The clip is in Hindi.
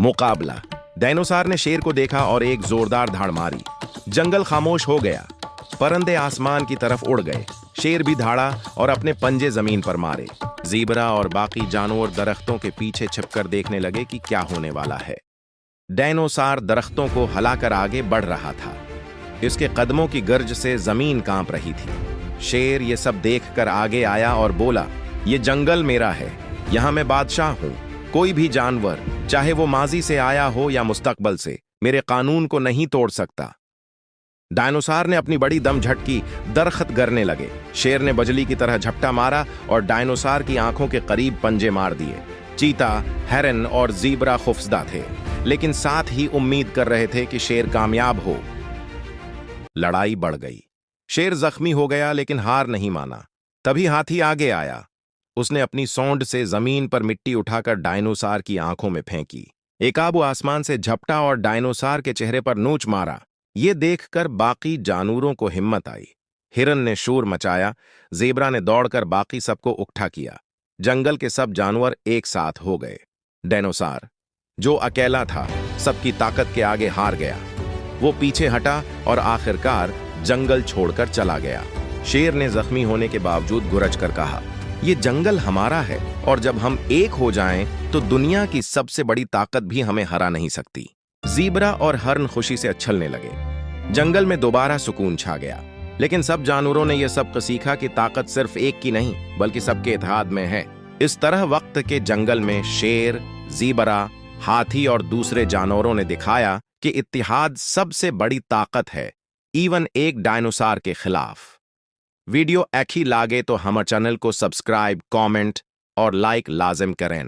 मुकाबला। डायनासोर ने शेर को देखा और एक जोरदार धाड़ मारी। जंगल खामोश हो गया। परिंदे आसमान की तरफ उड़ गए। शेर भी धाड़ा और अपने पंजे जमीन पर मारे। ज़ीब्रा और बाकी जानवर दरख्तों के पीछे छिपकर देखने लगे कि क्या होने वाला है। डायनासोर दरख्तों को हिलाकर आगे बढ़ रहा था। इसके कदमों की गर्ज से जमीन कांप रही थी। शेर ये सब देखकर आगे आया और बोला, ये जंगल मेरा है, यहां मैं बादशाह हूं। कोई भी जानवर, चाहे वो माजी से आया हो या मुस्तकबल से, मेरे कानून को नहीं तोड़ सकता। डायनासोर ने अपनी बड़ी दम झटकी, दरख्त गिरने लगे। शेर ने बिजली की तरह झपटा मारा और डायनासोर की आंखों के करीब पंजे मार दिए। चीता, हेरन और ज़ीब्रा खौफजदा थे, लेकिन साथ ही उम्मीद कर रहे थे कि शेर कामयाब हो। लड़ाई बढ़ गई। शेर जख्मी हो गया लेकिन हार नहीं माना। तभी हाथी आगे आया। उसने अपनी सोंड से जमीन पर मिट्टी उठाकर डायनासोर की आंखों में फेंकी। एक आबू आसमान से झपटा और डायनासोर के चेहरे पर नोच मारा। ये देखकर बाकी जानवरों को हिम्मत आई। हिरन ने शोर मचाया। ज़ेब्रा ने दौड़कर बाकी सबको इकट्ठा किया। जंगल के सब जानवर एक साथ हो गए। डायनासोर, जो अकेला था, सबकी ताकत के आगे हार गया। वो पीछे हटा और आखिरकार जंगल छोड़कर चला गया। शेर ने जख्मी होने के बावजूद गुरज कर कहा, ये जंगल हमारा है और जब हम एक हो जाएं तो दुनिया की सबसे बड़ी ताकत भी हमें हरा नहीं सकती। ज़ीब्रा और हर्न खुशी से उछलने लगे। जंगल में दोबारा सुकून छा गया। लेकिन सब जानवरों ने यह सबक सीखा कि ताकत सिर्फ एक की नहीं बल्कि सबके इत्तेहाद में है। इस तरह वक्त के जंगल में शेर, ज़ीब्रा, हाथी और दूसरे जानवरों ने दिखाया कि इत्तेहाद सबसे बड़ी ताकत है, इवन एक डायनासोर के खिलाफ। वीडियो अच्छी लागे तो हमारे चैनल को सब्सक्राइब, कमेंट और लाइक लाजिम करें।